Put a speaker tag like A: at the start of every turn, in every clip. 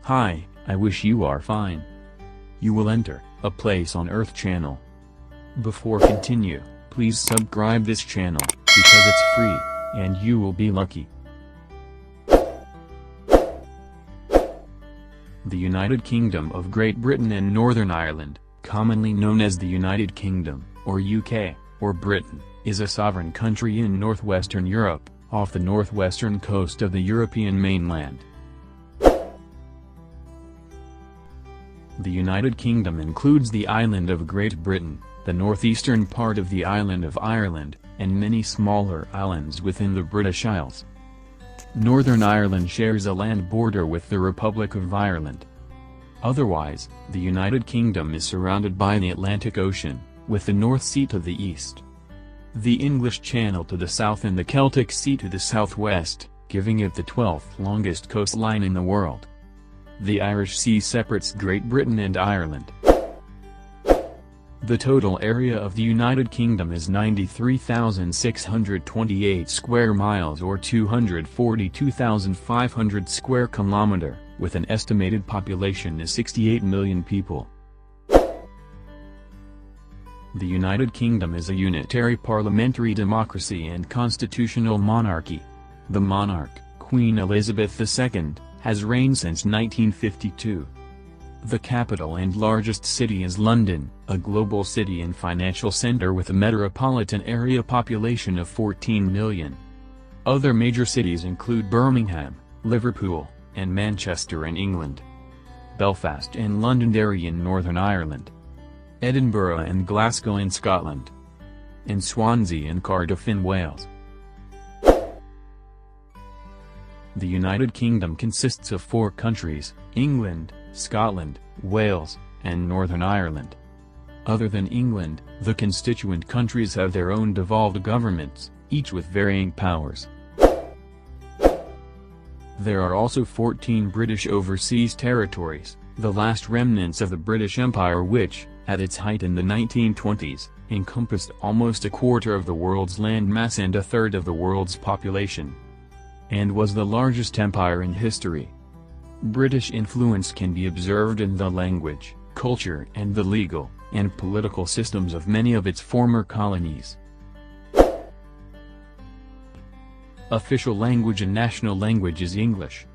A: Hi, I wish you are fine. You will enter a place on Earth channel. Before continue, please subscribe this channel, because it's free, and you will be lucky. The United Kingdom of Great Britain and Northern Ireland, commonly known as the United Kingdom, or UK, or Britain, is a sovereign country in northwestern Europe, off the northwestern coast of the European mainland. The United Kingdom includes the island of Great Britain, the northeastern part of the island of Ireland, and many smaller islands within the British Isles. Northern Ireland shares a land border with the Republic of Ireland. Otherwise, the United Kingdom is surrounded by the Atlantic Ocean, with the North Sea to the east, the English Channel to the south and the Celtic Sea to the southwest, giving it the 12th longest coastline in the world. The Irish Sea separates Great Britain and Ireland. The total area of the United Kingdom is 93,628 square miles or 242,500 square kilometer, with an estimated population of 68 million people. The United Kingdom is a unitary parliamentary democracy and constitutional monarchy. The monarch, Queen Elizabeth II, has reigned since 1952. The capital and largest city is London, a global city and financial center with a metropolitan area population of 14 million. Other major cities include Birmingham, Liverpool, and Manchester in England, Belfast and Londonderry in Northern Ireland, Edinburgh and Glasgow in Scotland, and Swansea and Cardiff in Wales. The United Kingdom consists of 4 countries: England, Scotland, Wales, and Northern Ireland. Other than England, the constituent countries have their own devolved governments, each with varying powers. There are also 14 British overseas territories, the last remnants of the British Empire which, at its height in the 1920s, encompassed almost a quarter of the world's landmass and a third of the world's population, and was the largest empire in history. British influence can be observed in the language, culture and the legal and political systems of many of its former colonies. Official language and national language is English.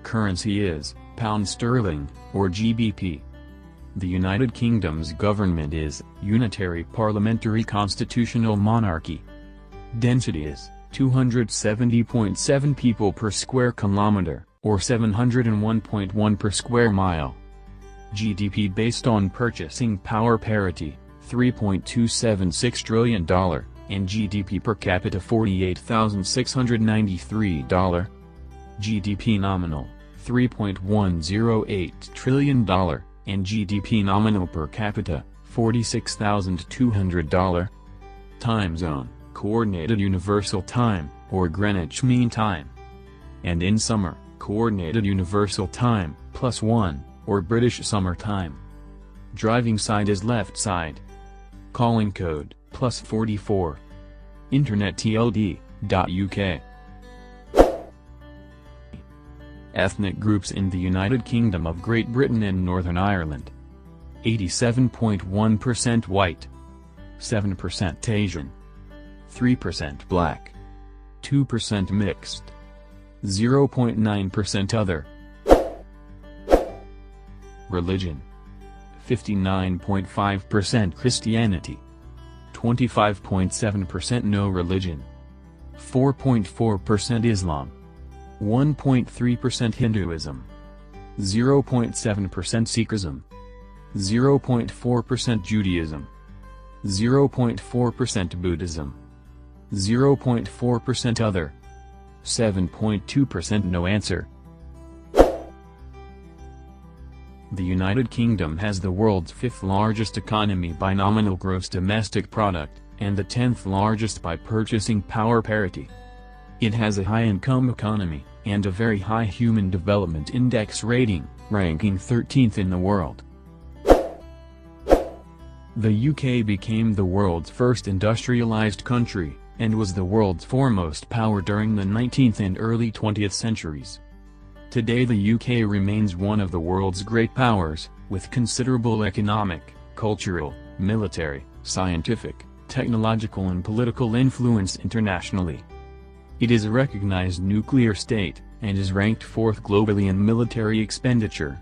A: Currency is pound sterling, or GBP. The United Kingdom's government is unitary parliamentary constitutional monarchy. Density is 270.7 people per square kilometer, or 701.1 per square mile. GDP based on purchasing power parity, $3.276 trillion, and GDP per capita $48,693. GDP nominal, $3.108 trillion, and GDP nominal per capita, $46,200. Time zone, Coordinated Universal Time, or Greenwich Mean Time. And in summer, Coordinated Universal Time, +1, or British Summer Time. Driving side is left side. Calling code, +44. Internet tld.uk. Ethnic groups in the United Kingdom of Great Britain and Northern Ireland. 87.1% white, 7% Asian, 3% black, 2% mixed, 0.9% other. Religion: 59.5% Christianity, 25.7% no religion, 4.4% Islam, 1.3% Hinduism, 0.7% Sikhism, 0.4% Judaism, 0.4% Buddhism, 0.4% other, 7.2% no answer. The United Kingdom has the world's 5th largest economy by nominal gross domestic product, and the 10th largest by purchasing power parity. It has a high-income economy, and a very high Human Development Index rating, ranking 13th in the world. The UK became the world's first industrialized country, and was the world's foremost power during the 19th and early 20th centuries. Today the UK remains one of the world's great powers, with considerable economic, cultural, military, scientific, technological and political influence internationally. It is a recognized nuclear state, and is ranked 4th globally in military expenditure.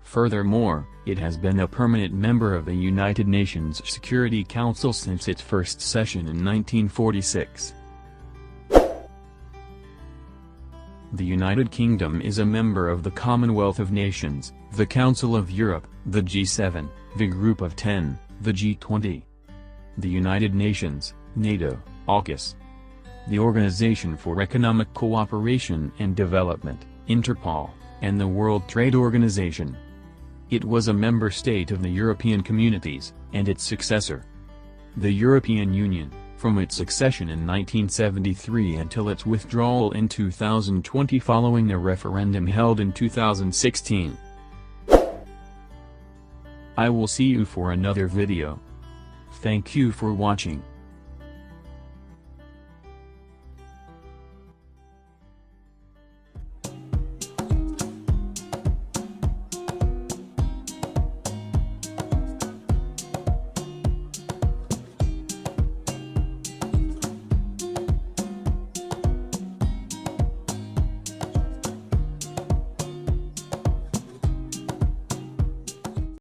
A: Furthermore, it has been a permanent member of the United Nations Security Council since its first session in 1946. The United Kingdom is a member of the Commonwealth of Nations, the Council of Europe, the G7, the Group of 10, the G20, the United Nations, NATO, AUKUS, the Organization for Economic Cooperation and Development, Interpol, and the World Trade Organization. It was a member state of the European Communities, and its successor, the European Union, from its accession in 1973 until its withdrawal in 2020 following a referendum held in 2016. I will see you for another video. Thank you for watching.